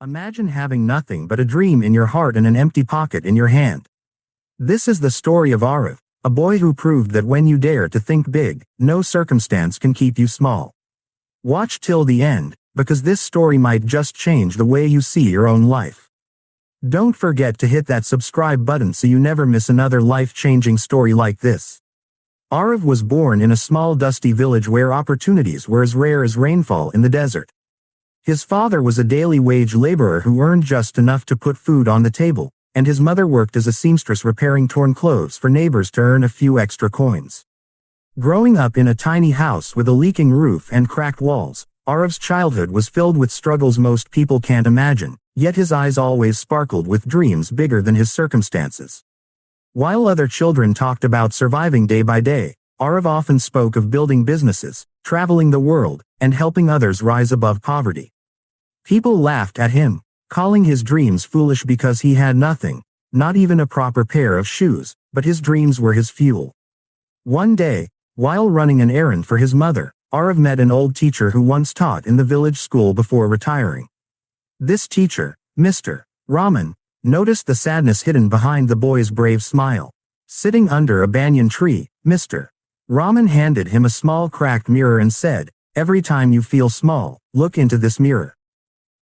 Imagine having nothing but a dream in your heart and an empty pocket in your hand. This is the story of Aarav, a boy who proved that when you dare to think big, no circumstance can keep you small. Watch till the end, because this story might just change the way you see your own life. Don't forget to hit that subscribe button so you never miss another life-changing story like this. Aarav was born in a small dusty village where opportunities were as rare as rainfall in the desert. His father was a daily wage laborer who earned just enough to put food on the table, and his mother worked as a seamstress repairing torn clothes for neighbors to earn a few extra coins. Growing up in a tiny house with a leaking roof and cracked walls, Aarav's childhood was filled with struggles most people can't imagine, yet his eyes always sparkled with dreams bigger than his circumstances. While other children talked about surviving day by day, Aarav often spoke of building businesses, traveling the world, and helping others rise above poverty. People laughed at him, calling his dreams foolish because he had nothing, not even a proper pair of shoes, but his dreams were his fuel. One day, while running an errand for his mother, Aarav met an old teacher who once taught in the village school before retiring. This teacher, Mr. Raman, noticed the sadness hidden behind the boy's brave smile. Sitting under a banyan tree, Mr. Raman handed him a small cracked mirror and said, "Every time you feel small, look into this mirror.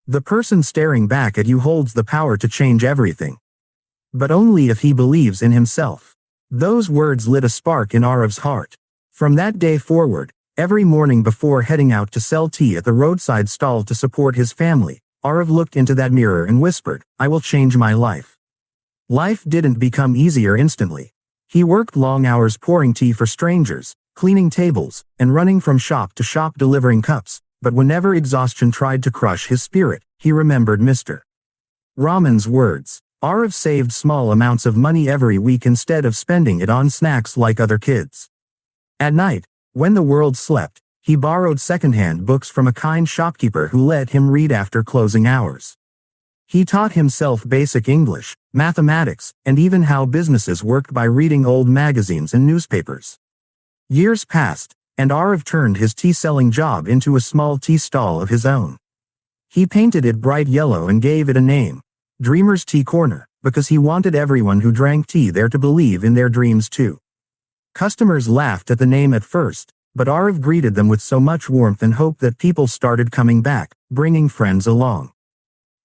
The person staring back at you holds the power to change everything. But only if he believes in himself." Those words lit a spark in Aarav's heart. From that day forward, every morning before heading out to sell tea at the roadside stall to support his family, Aarav looked into that mirror and whispered, "I will change my life." Life didn't become easier instantly. He worked long hours pouring tea for strangers, cleaning tables, and running from shop to shop delivering cups, but whenever exhaustion tried to crush his spirit, he remembered Mr. Raman's words. Aarav saved small amounts of money every week instead of spending it on snacks like other kids. At night, when the world slept, he borrowed second-hand books from a kind shopkeeper who let him read after closing hours. He taught himself basic English, mathematics, and even how businesses worked by reading old magazines and newspapers. Years passed, and Aarav turned his tea-selling job into a small tea stall of his own. He painted it bright yellow and gave it a name, Dreamer's Tea Corner, because he wanted everyone who drank tea there to believe in their dreams too. Customers laughed at the name at first, but Aarav greeted them with so much warmth and hope that people started coming back, bringing friends along.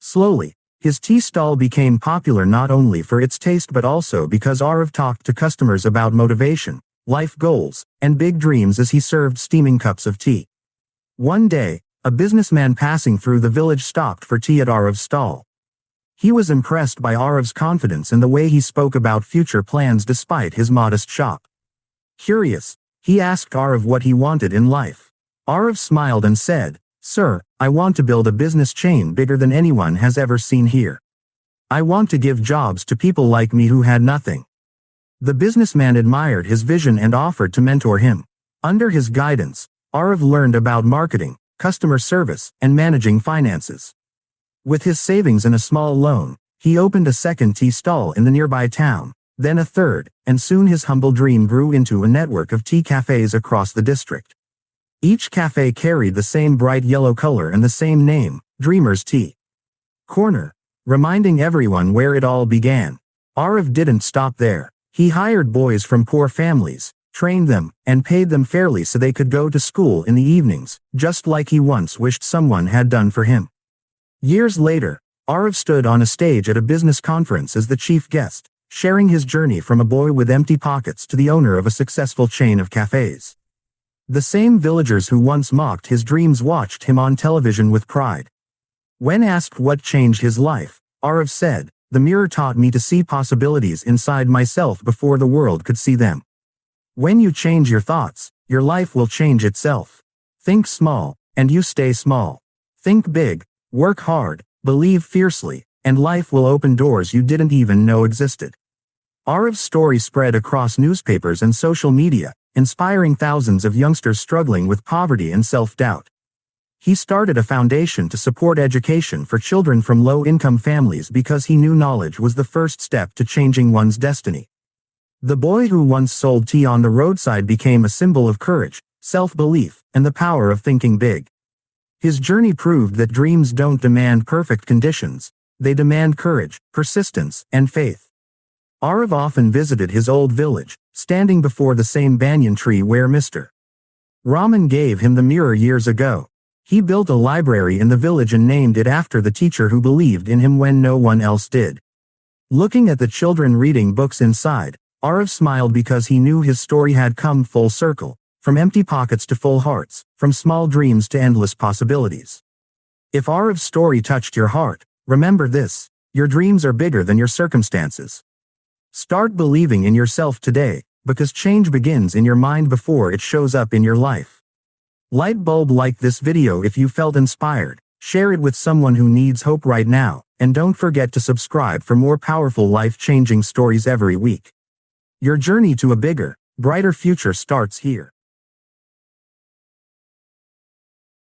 Slowly, his tea stall became popular not only for its taste but also because Aarav talked to customers about motivation, life goals, and big dreams as he served steaming cups of tea. One day, a businessman passing through the village stopped for tea at Aarav's stall. He was impressed by Aarav's confidence and the way he spoke about future plans despite his modest shop. Curious, he asked Aarav what he wanted in life. Aarav smiled and said, "Sir, I want to build a business chain bigger than anyone has ever seen here. I want to give jobs to people like me who had nothing." The businessman admired his vision and offered to mentor him. Under his guidance, Aarav learned about marketing, customer service, and managing finances. With his savings and a small loan, he opened a second tea stall in the nearby town, then a third, and soon his humble dream grew into a network of tea cafes across the district. Each cafe carried the same bright yellow color and the same name, Dreamer's Tea Corner, reminding everyone where it all began. Aarav didn't stop there. He hired boys from poor families, trained them, and paid them fairly so they could go to school in the evenings, just like he once wished someone had done for him. Years later, Aarav stood on a stage at a business conference as the chief guest, sharing his journey from a boy with empty pockets to the owner of a successful chain of cafes. The same villagers who once mocked his dreams watched him on television with pride. When asked what changed his life, Aarav said, "The mirror taught me to see possibilities inside myself before the world could see them." When you change your thoughts, your life will change itself. Think small, and you stay small. Think big, work hard, believe fiercely, and life will open doors you didn't even know existed. Aarav's story spread across newspapers and social media, inspiring thousands of youngsters struggling with poverty and self-doubt. He started a foundation to support education for children from low-income families because he knew knowledge was the first step to changing one's destiny. The boy who once sold tea on the roadside became a symbol of courage, self-belief, and the power of thinking big. His journey proved that dreams don't demand perfect conditions, they demand courage, persistence, and faith. Aarav often visited his old village, standing before the same banyan tree where Mr. Raman gave him the mirror years ago. He built a library in the village and named it after the teacher who believed in him when no one else did. Looking at the children reading books inside, Aarav smiled because he knew his story had come full circle, from empty pockets to full hearts, from small dreams to endless possibilities. If Aarav's story touched your heart, remember this: your dreams are bigger than your circumstances. Start believing in yourself today, because change begins in your mind before it shows up in your life. Light bulb like this video if you felt inspired, share it with someone who needs hope right now, and don't forget to subscribe for more powerful life-changing stories every week. Your journey to a bigger, brighter future starts here.